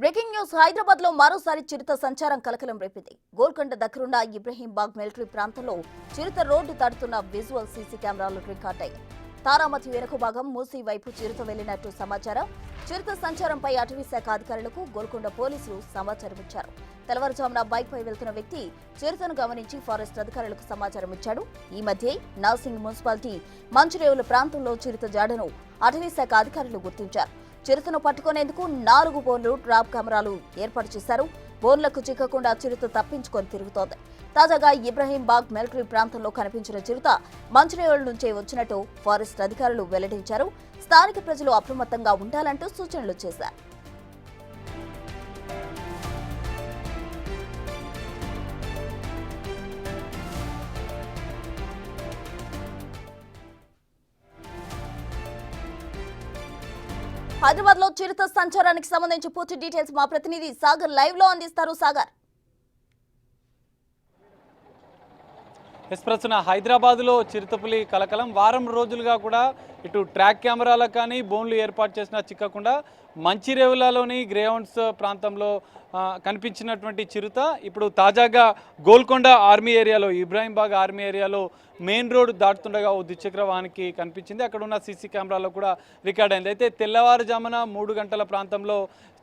Breaking news Hyderabad లో మరోసారి చిరుత సంచారం కలకలం రేపింది. గోల్కొండ దగ్గరున్న ఇబ్రహీంబాగ్ మిలిటరీ ప్రాంతంలో చిరుత రోడ్డు దాటుతున్న విజువల్ సీసీ కెమెరాలు రికార్డయ్యాయి. తారామతి వెనుక భాగం మూసీ వైపు చిరుత వెళ్లినట్టు సమాచారం. చిరుత సంచారంపై అటవీ శాఖ అధికారులకు గోల్కొండ పోలీసులు సమాచారం ఇచ్చారు. తెల్లవారుజామున బైక్ పై వెళ్తున్న వ్యక్తి చిరుతను గమనించి ఫారెస్ట్ అధికారులకు సమాచారం ఇచ్చాడు. ఈ మధ్య నాసింగ్ మున్సిపాలిటీ మంచిరేవుల ప్రాంతంలో చిరుత జాడను అటవీ శాఖ అధికారులు గుర్తించారు. చిరుతను పట్టుకునేందుకు 4 బోన్లు ట్రాప్ కెమెరాలు ఏర్పాటు చేశారు. బోన్లకు చిక్కకుండా చిరుత తప్పించుకొని తిరుగుతోంది. తాజాగా ఇబ్రహీంబాగ్ మిలిటరీ ప్రాంతంలో కనిపించిన చిరుత మంచిరేవుల నుంచే వచ్చినట్టు ఫారెస్ట్ అధికారులు వెల్లడించారు. స్థానిక ప్రజలు అప్రమత్తంగా ఉండాలంటూ సూచనలు చేశారు. హైదరాబాద్ లో చిరుత సంచారానికి సంబంధించి పూర్తి డీటెయిల్స్ మా ప్రతినిధి సాగర్ లైవ్ లో అందిస్తారు. సాగర్, ప్రస్తుతం హైదరాబాద్లో చిరుతపులి కలకలం. వారం రోజులుగా కూడా ఇటు ట్రాక్ కెమెరాలకు కానీ బోన్లు ఏర్పాటు చేసినా చిక్కకుండా మంచిరేవులలోని గ్రేహౌండ్స్ ప్రాంతంలో కనిపించినటువంటి చిరుత ఇప్పుడు తాజాగా గోల్కొండ ఆర్మీ ఏరియాలో, ఇబ్రాహీంబాగ్ ఆర్మీ ఏరియాలో మెయిన్ రోడ్ దాటుతుండగా ఓ ద్విచక్ర వాహనానికి కనిపించింది. అక్కడ ఉన్న సీసీ కెమెరాలో కూడా రికార్డ్ అయింది. అయితే తెల్లవారుజామున 3 గంటల ప్రాంతంలో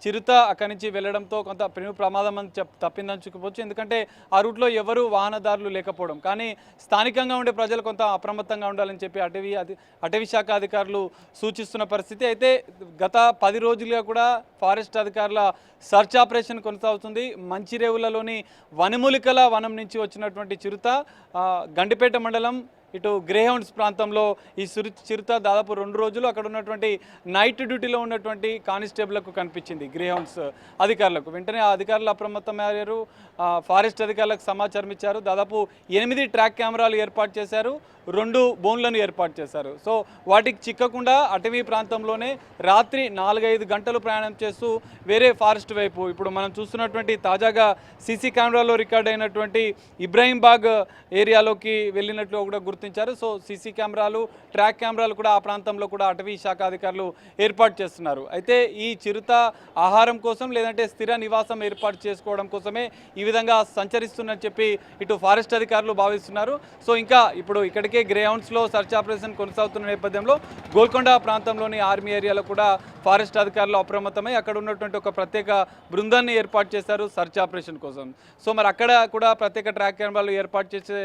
చిరుత అక్కడి నుంచి వెళ్లడంతో కొంత ప్రమాదం అని తప్పిందని చెప్పుకోవచ్చు. ఎందుకంటే ఆ రూట్లో ఎవరు వాహనదారులు లేకపోవడం, కానీ స్థానికంగా ఉండే ప్రజలు కొంత అప్రమత్తంగా ఉండాలని చెప్పి అటవీ శాఖ అధికారులు సూచిస్తున్న పరిస్థితి. అయితే గత 10 రోజులుగా కూడా ఫారెస్ట్ అధికారుల సర్చ్ ఆపరేషన్ కొనసాగుతుంది. మంచిరేవులలోని వనమూలికల వనం నుంచి వచ్చినటువంటి చిరుత గండిపేట మండలం ఇటు గ్రేహౌండ్స్ ప్రాంతంలో ఈ చిరుత దాదాపు 2 రోజులు అక్కడ ఉన్నటువంటి నైట్ డ్యూటీలో ఉన్నటువంటి కానిస్టేబుల్కు కనిపించింది. గ్రేహౌండ్స్ అధికారులకు వెంటనే ఆ అధికారులు అప్రమత్తమయ్యారు. ఫారెస్ట్ అధికారులకు సమాచారం ఇచ్చారు. దాదాపు 8 ట్రాక్ కెమెరాలు ఏర్పాటు చేశారు, 2 బోన్లను ఏర్పాటు చేశారు. సో వాటికి చిక్కకుండా అటవీ ప్రాంతంలోనే రాత్రి 4-5 గంటలు ప్రయాణం చేస్తూ వేరే ఫారెస్ట్ వైపు ఇప్పుడు మనం చూస్తున్నటువంటి తాజాగా సీసీ కెమెరాలో రికార్డ్ అయినటువంటి ఇబ్రాహీంబాగ్ ఏరియాలోకి వెళ్ళినట్లు కూడా గుర్తించారు. సో సీసీ కెమెరాలు, ట్రాక్ కెమెరాలు కూడా ఆ ప్రాంతంలో కూడా అటవీ శాఖ అధికారులు ఏర్పాటు చేస్తున్నారు. అయితే ఈ చిరుత ఆహారం కోసం లేదంటే స్థిర నివాసం ఏర్పాటు చేసుకోవడం కోసమే ఈ విధంగా సంచరిస్తుందని చెప్పి ఇటు ఫారెస్ట్ అధికారులు భావిస్తున్నారు. సో ఇంకా ఇప్పుడు ఇక్కడికే గ్రేహౌండ్స్లో సర్చ్ ఆపరేషన్ కొనసాగుతున్న నేపథ్యంలో గోల్కొండ ప్రాంతంలోని ఆర్మీ ఏరియాలో కూడా ఫారెస్ట్ అధికారులు అప్రమత్తమై అక్కడ ఉన్నటువంటి ఒక ప్రత్యేక బృందాన్ని ఏర్పాటు చేశారు సర్చ్ ఆపరేషన్ కోసం. సో మరి అక్కడ కూడా ప్రత్యేక ట్రాక్ కెమెరాలు ఏర్పాటు చేసే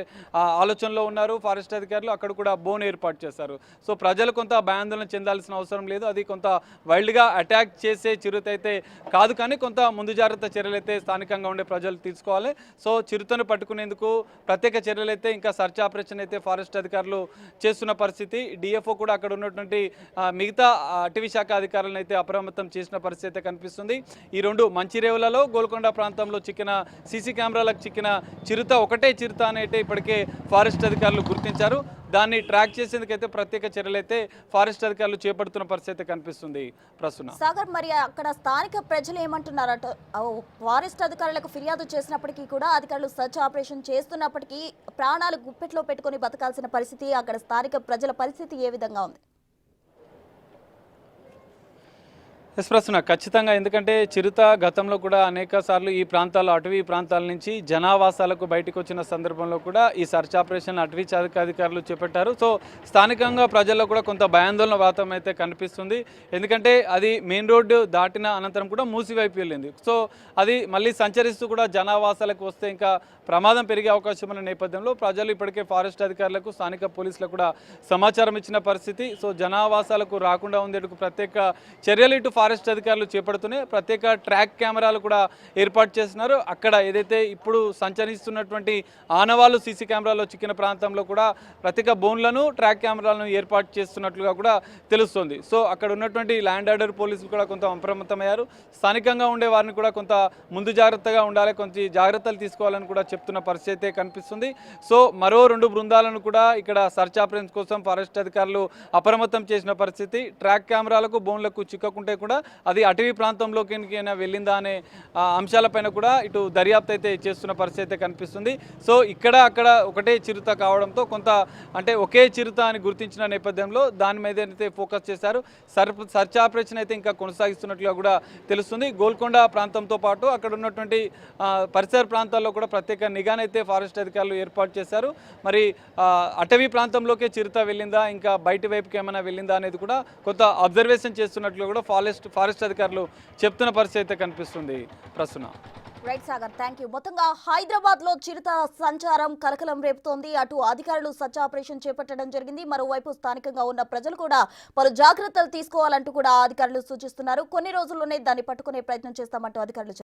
ఆలోచనలో ఉన్నారు ఫారెస్ట్ అధికారులు. అక్కడ కూడా బోన్ ఏర్పాటు చేశారు. సో ప్రజలు కొంత భయాందోళన చెందాల్సిన అవసరం లేదు. అది కొంత వైల్డ్గా అటాక్ చేసే చిరుత అయితే కాదు, కానీ కొంత ముందు జాగ్రత్త చర్యలు అయితే స్థానికంగా ఉండే ప్రజలు తీసుకోవాలి. సో చిరుతను పట్టుకునేందుకు ప్రత్యేక చర్యలు అయితే ఇంకా సర్చ్ ఆపరేషన్ అయితే ఫారెస్ట్ అధికారులు చేస్తున్న పరిస్థితి. డిఎఫ్ఓ కూడా అక్కడ ఉన్నటువంటి మిగతా అటవీ శాఖ అధికారులను అయితే అప్రమత్తం చేసిన పరిస్థితి అయితే కనిపిస్తుంది. ఈ 2 మంచిరేవులలో, గోల్కొండ ప్రాంతంలో చిక్కిన సీసీ కెమెరాలకు చిక్కిన చిరుత ఒకటే చిరుత అని అయితే ఇప్పటికే ఫారెస్ట్ అధికారులు గుర్తించారు. దాన్ని ట్రాక్ చేసేందుకైతే ప్రత్యేక చర్యలు అయితే ఫారెస్ట్ అధికారులు చేపడుతున్న పరిస్థితి కనిపిస్తుంది. ప్రస్తుతం సాగర్, మరి అక్కడ స్థానిక ప్రజలు ఏమంటున్నారట? ఫారెస్ట్ అధికారులకు ఫిర్యాదు చేసినప్పటికీ కూడా అధికారులు సర్చ్ ఆపరేషన్ చేస్తున్నప్పటికీ ప్రాణాలు గుప్పెట్లో పెట్టుకుని బతకాల్సిన పరిస్థితి, అక్కడ స్థానిక ప్రజల పరిస్థితి ఏ విధంగా ఉంది? ప్రశ్న ఖచ్చితంగా, ఎందుకంటే చిరుత గతంలో కూడా అనేక సార్లు ఈ ప్రాంతాల్లో, అటవీ ప్రాంతాల నుంచి జనావాసాలకు బయటకు వచ్చిన సందర్భంలో కూడా ఈ సర్చ్ ఆపరేషన్ అటవీ శాఖ అధికారులు చేపట్టారు. సో స్థానికంగా ప్రజల్లో కూడా కొంత భయాందోళన వాతావరణం అయితే కనిపిస్తుంది. ఎందుకంటే అది మెయిన్ రోడ్డు దాటిన అనంతరం కూడా మూసి వైపు వెళ్ళింది. సో అది మళ్ళీ సంచరిస్తూ కూడా జనావాసాలకు వస్తే ఇంకా ప్రమాదం పెరిగే అవకాశం ఉన్న నేపథ్యంలో ప్రజలు ఇప్పటికే ఫారెస్ట్ అధికారులకు, స్థానిక పోలీసులకు కూడా సమాచారం ఇచ్చిన పరిస్థితి. సో జనావాసాలకు రాకుండా ఉండేందుకు ప్రత్యేక చర్యలు ఇటు ఫారెస్ట్ అధికారులు చేపడుతూనే ప్రత్యేక ట్రాక్ కెమెరాలు కూడా ఏర్పాటు చేస్తున్నారు. అక్కడ ఏదైతే ఇప్పుడు సంచరిస్తున్నటువంటి ఆనవాళ్ళు సీసీ కెమెరాలో చిక్కిన ప్రాంతంలో కూడా ప్రత్యేక బోన్లను, ట్రాక్ కెమెరాలను ఏర్పాటు చేస్తున్నట్లుగా కూడా తెలుస్తుంది. సో అక్కడ ఉన్నటువంటి ల్యాండ్ ఆర్డర్ పోలీసులు కూడా కొంత అప్రమత్తమయ్యారు. స్థానికంగా ఉండే వారిని కూడా కొంత ముందు జాగ్రత్తగా ఉండాలి, కొంచెం జాగ్రత్తలు తీసుకోవాలని కూడా చెప్తున్న పరిస్థితి కనిపిస్తుంది. సో మరో 2 బృందాలను కూడా ఇక్కడ సర్చ్ ఆపరేషన్ కోసం ఫారెస్ట్ అధికారులు అప్రమత్తం చేసిన పరిస్థితి. ట్రాక్ కెమెరాలకు, బోన్లకు చిక్కకుంటే కూడా కూడా అది అటవీ ప్రాంతంలోకి వెళ్ళిందా అనే అంశాలపైన కూడా ఇటు దర్యాప్తు అయితే చేస్తున్న పరిస్థితి అయితే కనిపిస్తుంది. సో ఇక్కడ అక్కడ ఒకటే చిరుత కావడంతో కొంత అంటే ఒకే చిరుత అని గుర్తించిన నేపథ్యంలో దాని మీద అయితే ఫోకస్ చేశారు. సర్చ్ ఆపరేషన్ అయితే ఇంకా కొనసాగిస్తున్నట్లుగా కూడా తెలుస్తుంది. గోల్కొండ ప్రాంతంతో పాటు అక్కడ ఉన్నటువంటి పరిసర ప్రాంతాల్లో కూడా ప్రత్యేక నిఘానైతే ఫారెస్ట్ అధికారులు ఏర్పాటు చేశారు. మరి అటవీ ప్రాంతంలోకే చిరుత వెళ్ళిందా, ఇంకా బయటి వైపుకి ఏమైనా వెళ్ళిందా అనేది కూడా కొంత అబ్జర్వేషన్ చేస్తున్నట్లు కూడా ఫారెస్ట్ అధికారులు చెప్తున్న పరిస్థితి అయితే కనిపిస్తుంది. ప్రస్తుతం రైట్ సాగర్, థ్యాంక్ యూ. మొత్తంగా హైదరాబాద్ లో చిరుత సంచారం కలకలం రేపుతోంది. అటు అధికారులు సర్చ్ ఆపరేషన్ చేపట్టడం జరిగింది. మరోవైపు స్థానికంగా ఉన్న ప్రజలు కూడా పలు జాగ్రత్తలు తీసుకోవాలంటూ కూడా అధికారులు సూచిస్తున్నారు. కొన్ని రోజుల్లోనే దాన్ని పట్టుకునే ప్రయత్నం చేస్తామంటూ అధికారులు